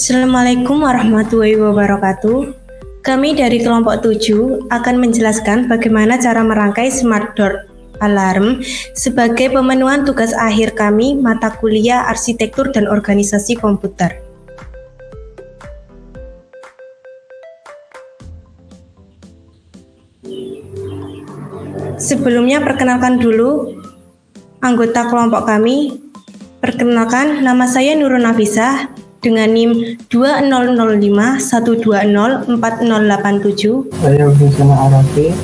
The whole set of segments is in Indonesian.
Assalamualaikum warahmatullahi wabarakatuh. Kami dari kelompok 7 akan menjelaskan bagaimana cara merangkai smart door alarm sebagai pemenuhan tugas akhir kami mata kuliah Arsitektur dan Organisasi Komputer. Sebelumnya perkenalkan dulu anggota kelompok kami. Perkenalkan, nama saya Nurul Nafisah dengan NIM 2005120407. Saya Husana Arafi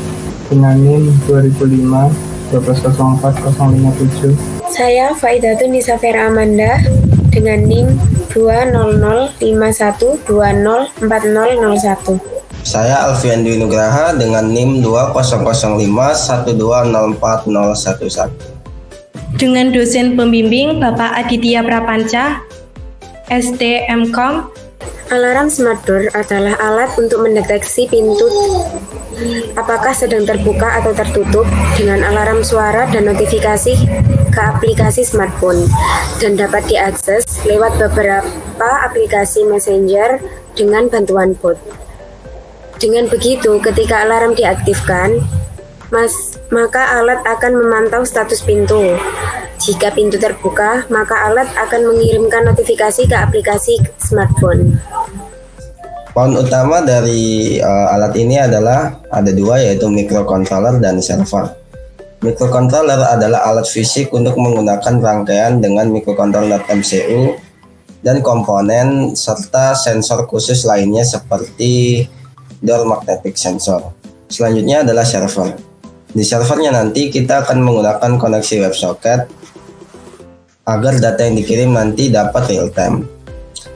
dengan NIM 2005 1204057. Saya Faidatun Nisafera Amanda dengan NIM 20051204001. Saya Alfian Dwi Nugraha dengan NIM 200512040111. Dengan dosen pembimbing Bapak Aditya Prapanca, STMkom. Alarm smart door adalah alat untuk mendeteksi pintu apakah sedang terbuka atau tertutup dengan alarm suara dan notifikasi ke aplikasi smartphone dan dapat diakses lewat beberapa aplikasi messenger dengan bantuan bot. Dengan begitu, ketika alarm diaktifkan, maka alat akan memantau status pintu. Jika pintu terbuka, maka alat akan mengirimkan notifikasi ke aplikasi smartphone. Poin utama dari alat ini adalah ada dua, yaitu microcontroller dan server. Microcontroller adalah alat fisik untuk menggunakan rangkaian dengan microcontroller MCU dan komponen serta sensor khusus lainnya seperti door magnetic sensor. Selanjutnya adalah server. Di servernya nanti kita akan menggunakan koneksi WebSocket agar data yang dikirim nanti dapat real time.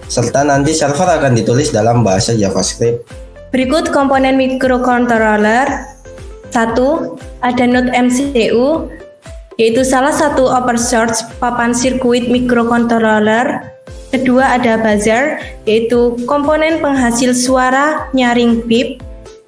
Serta nanti server akan ditulis dalam bahasa JavaScript. Berikut komponen microcontroller. 1. Ada node MCU, yaitu salah satu open source papan sirkuit microcontroller. Kedua ada buzzer, yaitu komponen penghasil suara nyaring bip.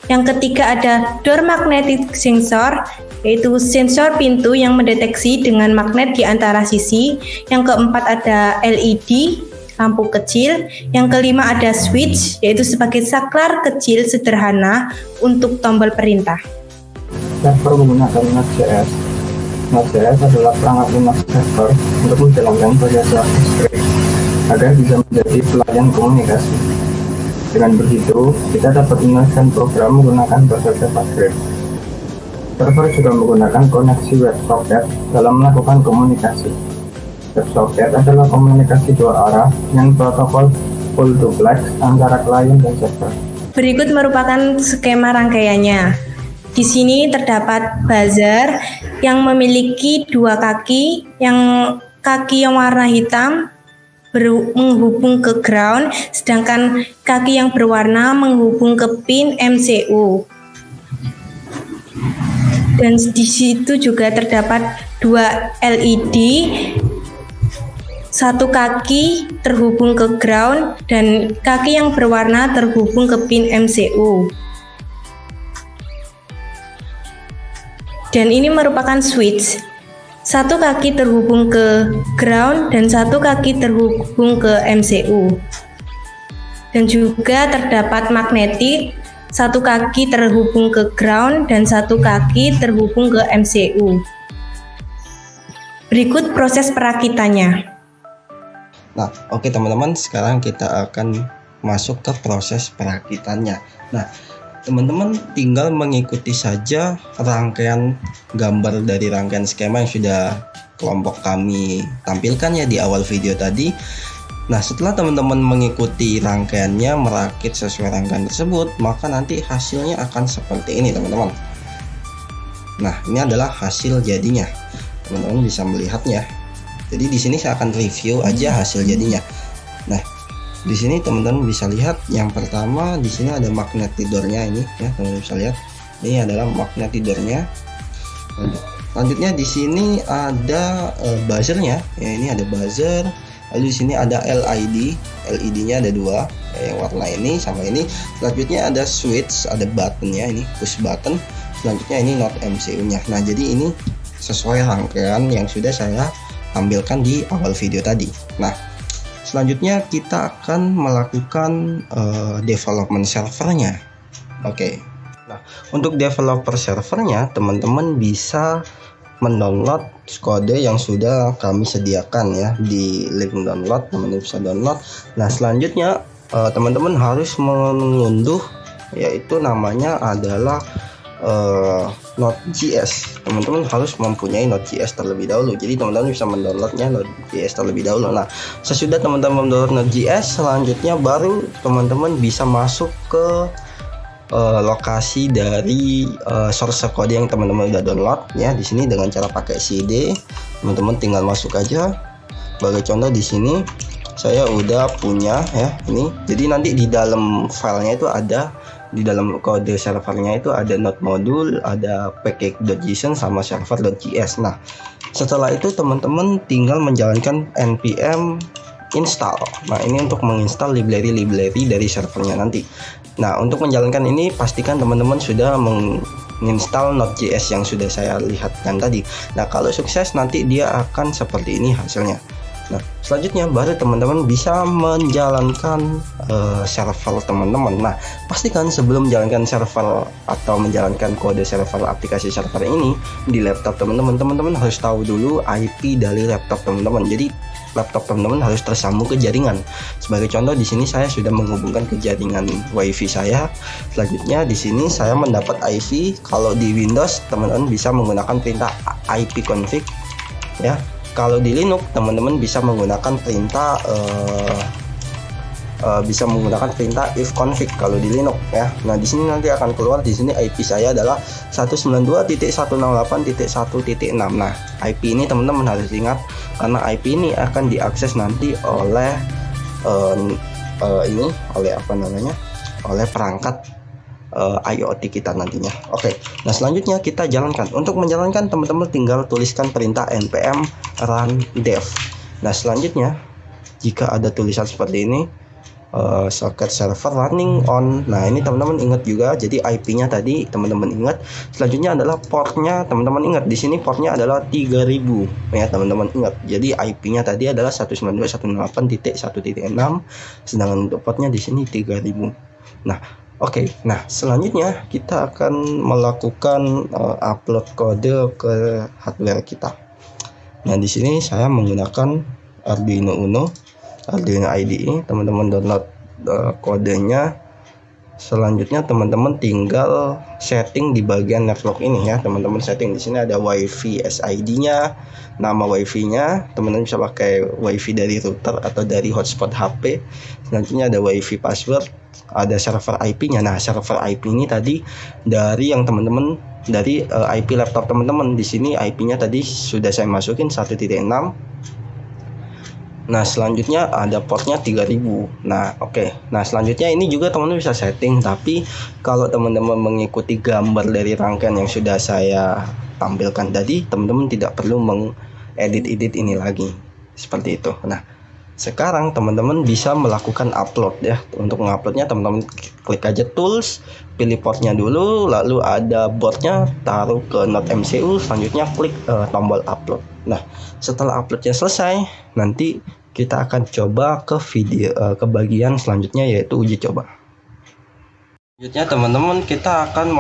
Yang ketiga ada door magnetic sensor, yaitu sensor pintu yang mendeteksi dengan magnet di antara sisi. Yang keempat ada LED, lampu kecil. Yang kelima ada switch, yaitu sebagai saklar kecil sederhana untuk tombol perintah. Server menggunakan Node.js. Node.js adalah perangkat Linux server untuk menjalankan proses JavaScript agar bisa menjadi pelayan komunikasi. Dengan begitu, kita dapat menuliskan program menggunakan bahasa JavaScript. Server juga menggunakan koneksi WebSocket dalam melakukan komunikasi. WebSocket adalah komunikasi dua arah dengan protokol full duplex antara klien dan server. Berikut merupakan skema rangkaiannya. Di sini terdapat buzzer yang memiliki dua kaki, kaki yang warna hitam menghubung ke ground, sedangkan kaki yang berwarna menghubung ke pin MCU. Dan di situ juga terdapat dua LED, satu kaki terhubung ke ground dan kaki yang berwarna terhubung ke pin MCU. Dan ini merupakan switch. Satu kaki terhubung ke ground dan satu kaki terhubung ke MCU. Dan juga terdapat magnetik, satu kaki terhubung ke ground dan satu kaki terhubung ke MCU. Berikut proses perakitannya. Nah, oke teman-teman, sekarang kita akan masuk ke proses perakitannya. Nah, teman-teman tinggal mengikuti saja rangkaian gambar dari rangkaian skema yang sudah kelompok kami tampilkan ya di awal video tadi. Nah, setelah teman-teman mengikuti rangkaiannya, merakit sesuai rangkaian tersebut, maka nanti hasilnya akan seperti ini teman-teman. Nah, ini adalah hasil jadinya. Teman-teman bisa melihatnya. Jadi di sini saya akan review aja hasil jadinya. Nah, di sini teman-teman bisa lihat yang pertama di sini ada magnet tidurnya ini ya, teman-teman bisa lihat. Ini adalah magnet tidurnya. Selanjutnya di sini ada buzzernya. Ya, ini ada buzzer. Lalu di sini ada LED-nya ada dua, yang warna ini sama ini. Selanjutnya ada switch, ada buttonnya ini, push button. Selanjutnya ini Node MCU-nya. Nah, jadi ini sesuai rangkaian yang sudah saya tampilkan di awal video tadi. Nah, selanjutnya kita akan melakukan development servernya. Oke. Nah, untuk developer servernya, teman-teman bisa mendownload kode yang sudah kami sediakan ya di link download. Teman-teman bisa download. Nah, selanjutnya teman-teman harus mengunduh, yaitu namanya adalah Node.js. Teman-teman harus mempunyai Node.js terlebih dahulu. Jadi teman-teman bisa mendownloadnya Node.js terlebih dahulu. Nah, sesudah teman-teman mendownload Node.js, selanjutnya baru teman-teman bisa masuk ke lokasi dari source code yang teman-teman udah download ya. Di sini dengan cara pakai cd, teman-teman tinggal masuk aja. Sebagai contoh di sini saya udah punya ya ini. Jadi nanti di dalam filenya itu ada, di dalam kode servernya itu ada node module, ada package.json sama server.js. Nah, setelah itu teman-teman tinggal menjalankan npm install. Nah, ini untuk menginstal library dari servernya nanti. Nah, untuk menjalankan ini pastikan teman-teman sudah menginstal Node.js yang sudah saya lihatkan tadi. Nah, kalau sukses nanti dia akan seperti ini hasilnya. Nah, selanjutnya baru teman-teman bisa menjalankan server teman-teman. Nah, pastikan sebelum menjalankan server atau menjalankan kode server aplikasi server ini di laptop teman-teman harus tahu dulu IP dari laptop teman-teman. Jadi laptop teman-teman harus tersambung ke jaringan. Sebagai contoh di sini saya sudah menghubungkan ke jaringan WiFi saya. Selanjutnya di sini saya mendapat IP. Kalau di Windows teman-teman bisa menggunakan perintah ipconfig ya. Kalau di Linux teman-teman bisa menggunakan perintah ifconfig kalau di Linux ya. Nah, di sini nanti akan keluar, di sini IP saya adalah 192.168.1.6. Nah, IP ini teman-teman harus ingat karena IP ini akan diakses nanti oleh oleh perangkat IoT kita nantinya. Oke. Nah, selanjutnya kita jalankan. Untuk menjalankan teman-teman tinggal tuliskan perintah npm run dev. Nah, selanjutnya jika ada tulisan seperti ini socket server running on. Nah, ini teman-teman ingat juga, jadi IP-nya tadi teman-teman ingat. Selanjutnya adalah portnya, teman-teman ingat di sini portnya adalah 3000 ya, teman-teman ingat. Jadi IP-nya tadi adalah 192.168.1.6, sedangkan untuk portnya di sini 3000. Nah, oke. Nah, selanjutnya kita akan melakukan upload kode ke hardware kita. Nah, di sini saya menggunakan Arduino Uno, Arduino IDE. Teman-teman download kodenya. Selanjutnya teman-teman tinggal setting di bagian network ini ya. Teman-teman setting di sini ada WiFi SID-nya, nama WiFi-nya. Teman-teman bisa pakai WiFi dari router atau dari hotspot HP. Selanjutnya ada WiFi password, ada server IP-nya. Nah, server IP ini tadi dari yang teman-teman dari IP laptop teman-teman. Di sini IP-nya tadi sudah saya masukin 1.6. Nah, selanjutnya ada portnya 3000. Nah, oke. Nah, selanjutnya ini juga teman-teman bisa setting, tapi kalau teman-teman mengikuti gambar dari rangkaian yang sudah saya tampilkan tadi, teman-teman tidak perlu mengedit ini lagi. Seperti itu. Nah, sekarang teman-teman bisa melakukan upload ya. Untuk menguploadnya teman-teman klik aja tools, pilih portnya dulu, lalu ada boardnya, taruh ke Node MCU, selanjutnya klik tombol upload. Nah, setelah uploadnya selesai, nanti kita akan coba ke ke bagian selanjutnya, yaitu uji coba. Selanjutnya teman-teman kita akan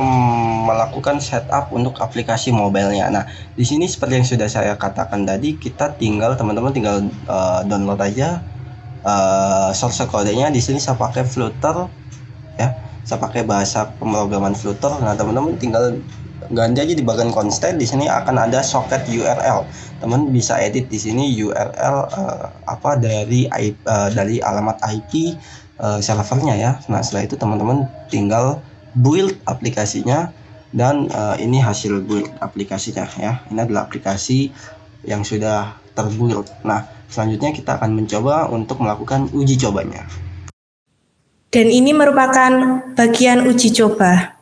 melakukan setup untuk aplikasi mobilenya. Nah, di sini seperti yang sudah saya katakan tadi, kita teman-teman tinggal download aja source kodenya. Di sini saya pakai Flutter ya, saya pakai bahasa pemrograman Flutter. Nah, teman-teman tinggal ganti aja di bagian constant. Di sini akan ada socket URL. Teman bisa edit di sini URL dari alamat IP servernya ya. Nah, setelah itu teman-teman tinggal build aplikasinya, dan ini hasil build aplikasinya ya. Ini adalah aplikasi yang sudah terbuild. Nah, selanjutnya kita akan mencoba untuk melakukan uji cobanya. Dan ini merupakan bagian uji coba.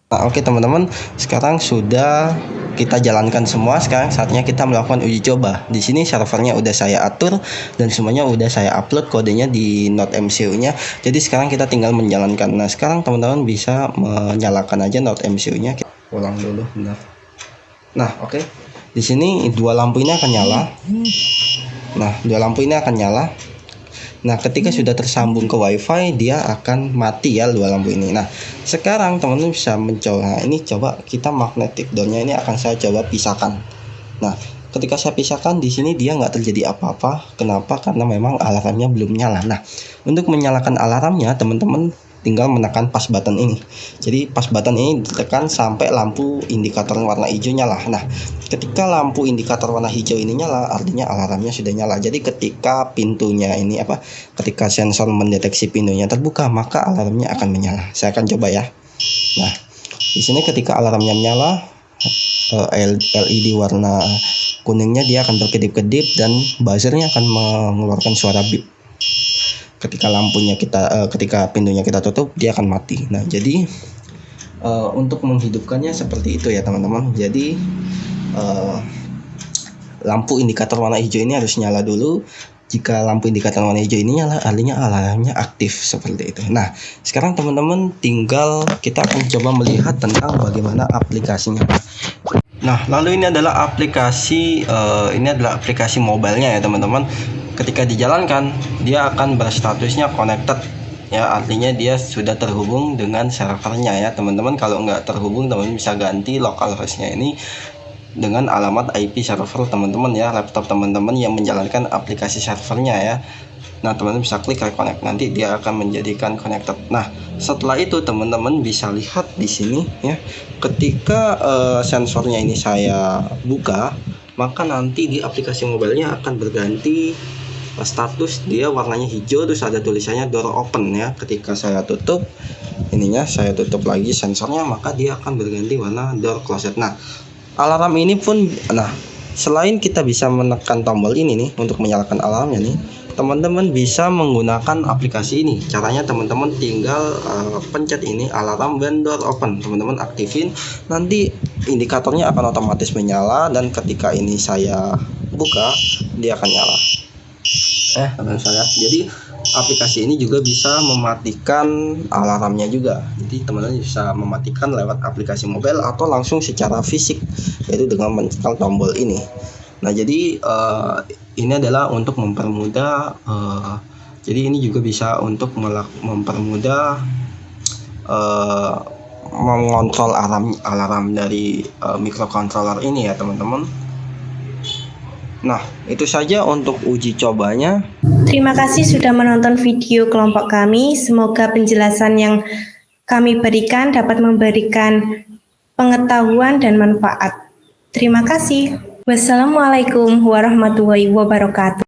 Nah, oke teman-teman, sekarang sudah kita jalankan semua. Sekarang saatnya kita melakukan uji coba. Di sini servernya udah saya atur dan semuanya udah saya upload kodenya di Node MCU-nya. Jadi sekarang kita tinggal menjalankan. Nah, sekarang teman-teman bisa menyalakan aja Node MCU-nya. Kita ulang dulu, bentar. Nah, oke. Di sini dua lampu ini akan nyala. Nah, dua lampu ini akan nyala. Nah, ketika sudah tersambung ke WiFi, dia akan mati ya dua lampu ini. Nah, sekarang teman-teman bisa mencoba. Nah, ini coba kita magnetic doornya ini akan saya coba pisahkan. Nah, ketika saya pisahkan di sini dia nggak terjadi apa-apa. Kenapa? Karena memang alarmnya belum nyala. Nah, untuk menyalakan alarmnya teman-teman tinggal menekan pas button ini. Jadi pas button ini ditekan sampai lampu indikator warna hijau nyala. Nah, ketika lampu indikator warna hijau ini nyala, artinya alarmnya sudah nyala. Jadi ketika pintunya ini ketika sensor mendeteksi pintunya terbuka, maka alarmnya akan menyala. Saya akan coba ya. Nah, di sini ketika alarmnya menyala, LED warna kuningnya dia akan berkedip-kedip dan buzzernya akan mengeluarkan suara beep. Ketika pintunya kita tutup, dia akan mati. Nah, jadi untuk menghidupkannya seperti itu ya teman-teman. Jadi lampu indikator warna hijau ini harus nyala dulu. Jika lampu indikator warna hijau ini nyala, artinya alarmnya aktif seperti itu. Nah, sekarang teman-teman tinggal kita akan coba melihat tentang bagaimana aplikasinya. Nah, lalu ini adalah aplikasi mobilenya ya teman-teman. Ketika dijalankan, dia akan berstatusnya connected ya, artinya dia sudah terhubung dengan servernya ya teman-teman. Kalau nggak terhubung, teman-teman bisa ganti local hostnya ini dengan alamat IP server teman-teman ya, laptop teman-teman yang menjalankan aplikasi servernya ya. Nah, teman-teman bisa klik reconnect, nanti dia akan menjadikan connected. Nah, setelah itu teman-teman bisa lihat di sini ya, ketika sensornya ini saya buka, maka nanti di aplikasi mobilenya akan berganti status, dia warnanya hijau, terus ada tulisannya door open ya. Ketika saya tutup saya tutup lagi sensornya, maka dia akan berganti warna door closed. Nah, alarm ini pun, selain kita bisa menekan tombol ini nih untuk menyalakan alarmnya nih, teman-teman bisa menggunakan aplikasi ini. Caranya teman-teman tinggal pencet ini alarm when door open, teman-teman aktifin, nanti indikatornya akan otomatis menyala, dan ketika ini saya buka, dia akan nyala. Teman-teman saya, jadi aplikasi ini juga bisa mematikan alarmnya juga. Jadi teman-teman bisa mematikan lewat aplikasi mobile atau langsung secara fisik, yaitu dengan menekan tombol ini. Nah, jadi ini adalah untuk mempermudah. Jadi ini juga bisa untuk mempermudah mengontrol alarm dari microcontroller ini ya teman-teman. Nah, itu saja untuk uji cobanya. Terima kasih sudah menonton video kelompok kami. Semoga penjelasan yang kami berikan dapat memberikan pengetahuan dan manfaat. Terima kasih. Wassalamualaikum warahmatullahi wabarakatuh.